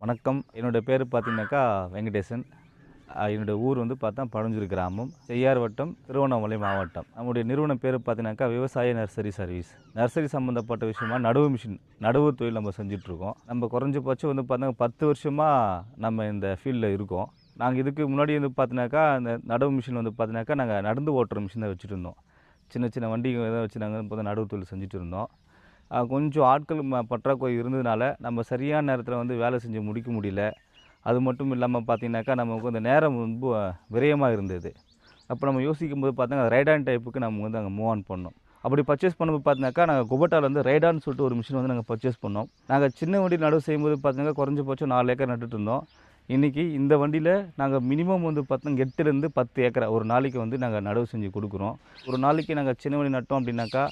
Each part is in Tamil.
வணக்கம். என்னோட பேர் பார்த்தீங்கன்னாக்கா வெங்கடேசன். என்னோட ஊர் வந்து பார்த்தா பழஞ்சூர் கிராமம், செய்யார் வட்டம், திருவண்ணாமலை மாவட்டம். நம்முடைய நிறுவனம் பேர் பார்த்தீங்கன்னாக்கா விவசாய நர்சரி சர்வீஸ். நர்சரி சம்மந்தப்பட்ட விஷயமா நடவு மிஷின், நடவு தொழில் நம்ம செஞ்சுட்ருக்கோம். நம்ம குறைஞ்சபட்சம் வந்து பார்த்தீங்கன்னா 10 வருஷமா நம்ம இந்த ஃபீல்டில் இருக்கோம். நாங்க இதுக்கு முன்னாடி வந்து பார்த்தீங்கன்னாக்கா, அந்த நடவு மிஷின் வந்து பார்த்தீங்கன்னாக்கா, நாங்க நடந்து ஓட்டுற மிஷின் தான் வச்சுட்டுருந்தோம். சின்ன சின்ன வண்டிங்க தான் வச்சு நாங்க வந்து நடவு தொழில் செஞ்சுட்டு இருந்தோம். கொஞ்சம் ஆட்கள் பற்றாக்குறை இருந்ததுனால, நம்ம சரியான நேரத்தில வந்து வேலை செஞ்சு முடிக்க முடியல. அது மட்டும் இல்லாம பார்த்தீங்கன்னாக்கா, நமக்கு வந்து நேரம் ரொம்ப விரயமா இருந்தது. அப்போ நம்ம யோசிக்கும்போது பார்த்தீங்கன்னா, ரைடான் டைப்புக்கு நம்ம வந்து அங்கே மூவ் ஆன் பண்ணோம். அப்படி பர்ச்சேஸ் பண்ணும்போது பார்த்தீங்கன்னாக்கா, நாங்க குபட்டால வந்து ரைடான்னு சொல்லிட்டு ஒரு மிஷின் வந்து நாங்க பர்ச்சேஸ் பண்ணோம். நாங்க சின்ன வண்டி நடவு செய்யும்போது பார்த்தீங்கன்னா, குறைஞ்சபட்சம் 4 ஏக்கர் நட்டுட்டு இருந்தோம். இன்னைக்கு இந்த வண்டியில நாங்க மினிமம் வந்து பார்த்தீங்கன்னா 8லேருந்து 10 ஏக்கரா ஒரு நாளைக்கு வந்து நாங்க நடவு செஞ்சு குடுக்குறோம். ஒரு நாளைக்கு நாங்க சின்ன வண்டி நட்டோம் அப்படின்னாக்கா,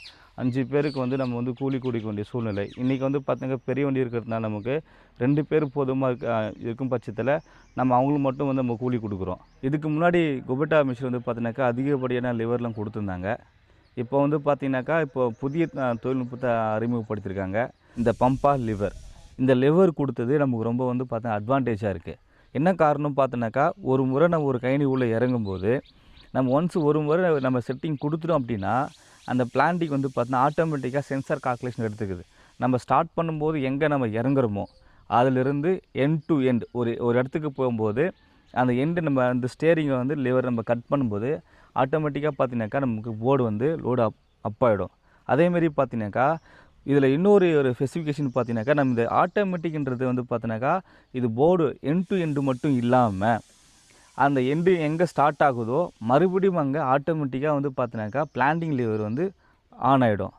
5 பேருக்கு வந்து நம்ம வந்து கூலி குடுக்க வேண்டிய சூழ்நிலை. இன்னைக்கு வந்து பார்த்தீங்கன்னா, பெரிய வண்டி இருக்கிறதுனால நமக்கு 2 பேர் போதுமா இருக்கும் பட்சத்தில, நம்ம அவங்களுக்கு மட்டும் வந்து நம்ம கூலி குடுக்குறோம். இதுக்கு முன்னாடி குபட்டா மிஷின் வந்து பார்த்தீங்கன்னாக்கா, அதிகப்படியான லிவர்லாம் குடுத்துருந்தாங்க. இப்போ வந்து பார்த்தீங்கன்னாக்கா, இப்போ புதிய தொழில்நுட்பத்த அறிமுகப்படுத்தியிருக்காங்க. இந்த பம்பா லிவர். இந்த லிவர் குடுத்தது நமக்கு ரொம்ப வந்து பார்த்தா அட்வான்டேஜா இருக்கு. என்ன காரணம் பார்த்தோன்னாக்கா, ஒரு முறை நம்ம ஒரு கழனி உள்ள இறங்கும்போது, நம்ம ஒரு முறை நம்ம செட்டிங் குடுத்துட்டோம் அப்படின்னா, அந்த பிளான்டிங் வந்து பார்த்தீங்கன்னா, ஆட்டோமேட்டிக்கா சென்சார் கால்குலேஷன் எடுத்துக்குது. நம்ம ஸ்டார்ட் பண்ணும்போது எங்க நம்ம இறங்குறோமோ, அதிலிருந்து எண்ட் டூ எண்ட் ஒரு ஒரு இடத்துக்கு போகும்போது, அந்த எண்டு நம்ம அந்த ஸ்டீரிங்க வந்து லிவர் நம்ம கட் பண்ணும்போது, ஆட்டோமேட்டிக்கா பார்த்தீங்கன்னாக்கா, நமக்கு போர்டு வந்து லோடு அப் ஆயிடும். அதேமாரி பார்த்தீங்கன்னாக்கா, இதில இன்னொரு ஒரு ஸ்பெசிஃபிகேஷன் பார்த்தீங்கன்னாக்கா, நம்ம இந்த ஆட்டோமேட்டிக்ன்றது வந்து பார்த்தீங்கன்னாக்கா, இது போர்டு எண்ட் டு எண்ட் மட்டும் இல்லாம, அந்த எண்டு எங்கே ஸ்டார்ட் ஆகுதோ, மறுபடியும் அங்கே ஆட்டோமேட்டிக்கா வந்து பார்த்தீங்கன்னாக்கா, பிளான்டிங் லிவர் வந்து ஆன் ஆயிடும்.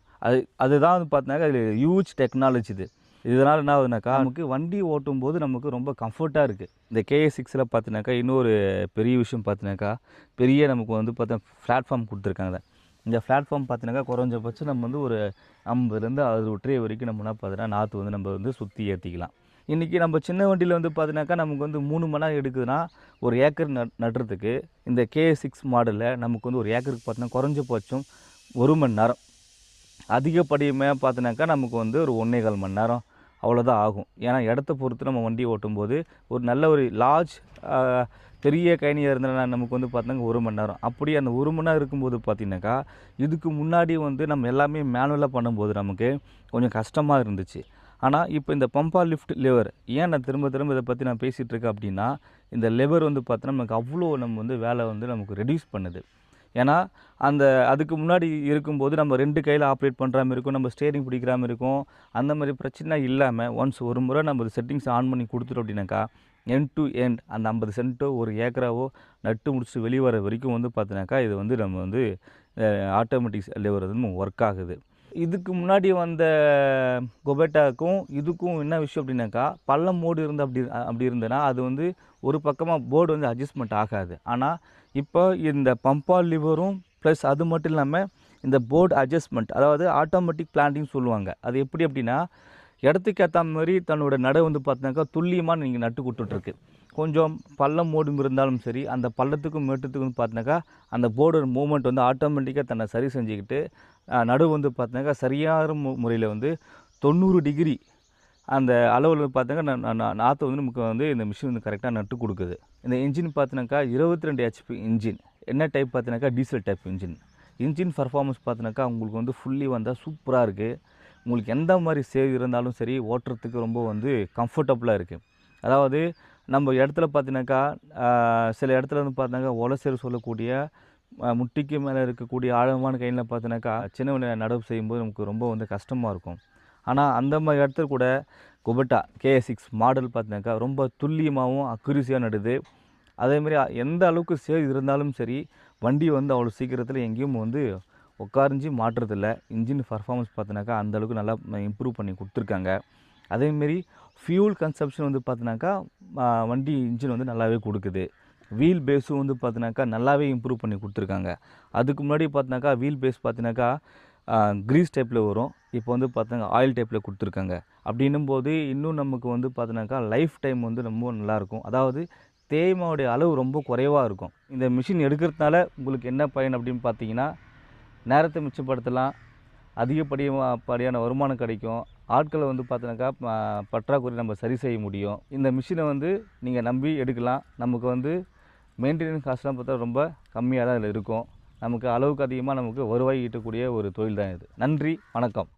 அதுதான் வந்து பார்த்தீங்கன்னாக்கா, இது ஹியூஜ் டெக்னாலஜி இது. இதனால என்ன ஆகுதுனாக்கா, நமக்கு வண்டி ஓட்டும்போது நமக்கு ரொம்ப கம்ஃபர்ட்டா இருக்கு. இந்த KA6ல பார்த்தீங்கன்னாக்கா, இன்னொரு பெரிய விஷயம் பார்த்தீங்கன்னாக்கா, பெரிய நமக்கு வந்து பார்த்தா பிளாட்ஃபார்ம் குடுத்துருக்காங்க. இந்த பிளாட்ஃபார்ம் பார்த்தீங்கன்னாக்கா, குறைஞ்சபட்சம் நம்ம வந்து ஒரு 50லேருந்து 60 ட்ரே வரைக்கும் நம்ம என்ன பார்த்தீங்கன்னா, நாற்று வந்து நம்ம வந்து சுத்தி ஏத்திக்கலாம். இன்றைக்கி நம்ம சின்ன வண்டியில வந்து பார்த்தீங்கன்னாக்கா, நமக்கு வந்து 3 மணி நேரம் எடுக்குதுன்னா, ஒரு ஏக்கர் நடுறதுக்கு இந்த KA6 மாடல்ல நமக்கு வந்து ஒரு ஏக்கருக்கு பார்த்தீங்கன்னா, குறைஞ்சபட்சம் 1 மணி நேரம். அதிகப்படியுமே பார்த்தீங்கன்னாக்கா, நமக்கு வந்து ஒரு 1 1/4 மணி நேரம் அவ்வளோதான் ஆகும். ஏன்னா, இடத்த பொறுத்து நம்ம வண்டி ஓட்டும்போது, ஒரு நல்ல ஒரு லார்ஜ் அ பெரிய கழனியா இருந்ததுனா நமக்கு வந்து பார்த்தீங்கன்னா, 1 மணி நேரம். அப்படி அந்த 1 மணி நேரம் இருக்கும்போது பார்த்தீங்கன்னாக்கா, இதுக்கு முன்னாடி வந்து நம்ம எல்லாமே மேனுவலா பண்ணும்போது நமக்கு கொஞ்சம் கஷ்டமா இருந்துச்சு. ஆனா, இப்போ இந்த பம்பா லிஃப்ட் லிவர் ஏன் நான் திரும்ப திரும்ப இத பத்தி நான் பேசிட்டு இருக்கேன் அப்படின்னா, இந்த லிவர் வந்து பார்த்தீங்கன்னா, நமக்கு அவ்வளோ நம்ம வந்து வேலை வந்து நமக்கு ரெடியூஸ் பண்ணுது. ஏன்னா, அதுக்கு முன்னாடி இருக்கும்போது நம்ம 2 கையில ஆப்ரேட் பண்ற மாரி இருக்கும். நம்ம ஸ்டீரிங் பிடிக்கிற மாரி இருக்கும். அந்த மாரி பிரச்சனை இல்லாம, ஒன்ஸ் ஒரு முறை நம்ம செட்டிங்ஸ் ஆன் பண்ணி குடுத்துட்டோம் அப்படின்னாக்கா, எண்ட் டூ எண்ட் அந்த 50 சென்ட்டோ, 1 ஏக்கராவோ நட்டு முடிச்சுட்டு வெளிய வர வரைக்கும் வந்து பார்த்தீங்கன்னாக்கா, இது வந்து நம்ம வந்து ஆட்டோமேட்டிக் லிவர் வந்து ஒர்க் ஆகுது. இதுக்கு முன்னாடி வந்த கொபேட்டாக்கும், இதுக்கும் என்ன விஷயம் அப்படின்னாக்கா, பள்ளம் மோடு இருந்து அப்படி இருந்ததுன்னா, அது வந்து ஒரு பக்கமா போர்டு வந்து அட்ஜஸ்ட்மென்ட் ஆகாது. ஆனா, இப்போ இந்த பம்பா லிவரும் ப்ளஸ் அது மட்டும் இல்லாம, இந்த போர்டு அட்ஜஸ்ட்மென்ட் அதாவது ஆட்டோமேட்டிக் பிளான்டிங் சொல்லுவாங்க. அது எப்படி அப்படின்னா, இடத்துக்கு ஏத்த மாரி தன்னோட நடை வந்து பார்த்தீங்கன்னாக்கா, துல்லியமா நீங்க நட்டு குடுத்துட்டுருக்கு. கொஞ்சம் பள்ளம் மோடும் இருந்தாலும் சரி, அந்த பள்ளத்துக்கும் மேட்டுத்துக்கும் பார்த்தீங்கன்னாக்கா, அந்த போர்டோட மூவ்மெண்ட் வந்து ஆட்டோமேட்டிக்கா தன்னை சரி செஞ்சுக்கிட்டு, நடுவு வந்து பார்த்தீங்கன்னாக்கா, சரியான முறையில வந்து 90 டிகிரி அந்த அளவுல பார்த்தீங்கன்னா, நாத்த வந்து நமக்கு வந்து இந்த மிஷின் வந்து கரெக்ட்டா நட்டு குடுக்குது. இந்த இன்ஜின் பார்த்தீங்கன்னாக்கா, 22 HP இன்ஜின். என்ன டைப் பார்த்தீங்கன்னாக்கா, diesel type engine. Engine performance பார்த்தீங்கன்னாக்கா, உங்களுக்கு வந்து ஃபுல்லி வந்தா சூப்பரா இருக்கு. உங்களுக்கு எந்த மாரி சேவ் இருந்தாலும் சரி, ஓட்டுறதுக்கு ரொம்ப வந்து கம்ஃபர்டபுளா இருக்கு. அதாவது நம்ம இடத்துல பார்த்தீங்கன்னாக்கா, சில இடத்துல வந்து பார்த்தீங்கன்னாக்கா, ஒலசேர் சொல்லக்கூடிய முட்டிக்கு மேல இருக்கக்கூடிய ஆழமான கழனில பார்த்தீங்கன்னாக்கா, சின்ன நடவு செய்யும்போது நமக்கு ரொம்ப வந்து கஷ்டமா இருக்கும். ஆனா, அந்த மாரி இடத்துல கூட குபட்டா KA6 மாடல் பார்த்தீங்கன்னாக்கா, ரொம்ப துல்லியமாவும், அக்யூரஸியா நடுது. அதேமாரி எந்த அளவுக்கு சேவ் இருந்தாலும் சரி, வண்டி வந்து அவ்வளோ சீக்கிரத்தில எங்கேயும் வந்து உட்கார்ந்து மாட்டுறதில்ல. இன்ஜின் பெர்ஃபார்மன்ஸ் பார்த்தீங்கன்னாக்கா, அந்த அளவுக்கு நல்லா இம்ப்ரூவ் பண்ணி குடுத்துருக்காங்க. அதேமாரி ஃபியூல் கன்சம்ப்ஷன் வந்து பார்த்தீங்கன்னாக்கா, வண்டி இன்ஜின் வந்து நல்லாவே குடுக்குது. வீல் பேஸும் வந்து பார்த்தீங்கன்னாக்கா, நல்லாவே இம்ப்ரூவ் பண்ணி குடுத்துருக்காங்க. அதுக்கு முன்னாடி பார்த்தீங்கன்னாக்கா, வீல் பேஸ் பார்த்தீங்கன்னாக்கா, கிரீஸ் டைப்ல வரும். இப்போ வந்து பார்த்தீங்கன்னா, ஆயில் டைப்ல குடுத்துருக்காங்க. அப்படின்னும்போது, இன்னும் நமக்கு வந்து பார்த்தீங்கன்னாக்கா, லைஃப் டைம் வந்து ரொம்ப நல்லாயிருக்கும். அதாவது தேய்மாவுடைய அளவு ரொம்ப குறைவா இருக்கும். இந்த மிஷின் எடுக்கிறதுனால உங்களுக்கு என்ன பயன் அப்படின்னு பார்த்தீங்கன்னா, நேரத்த மிச்சப்படுத்தலாம். அதிகப்படியான படியான வருமானம் கிடைக்கும். ஆட்களை வந்து பார்த்தீங்கன்னாக்கா பற்றாக்குறை நம்ம சரி செய்ய முடியும். இந்த மிஷினை வந்து நீங்கள் நம்பி எடுக்கலாம். நமக்கு வந்து மெயின்டெனன்ஸ் காஸ்ட்லாம் பார்த்தா ரொம்ப கம்மியாக தான் இதில் இருக்கும். நமக்கு அளவுக்கு அதிகமாக நமக்கு வருவாய் ஈட்டக்கூடிய ஒரு தொழில் தான் இது. நன்றி, வணக்கம்.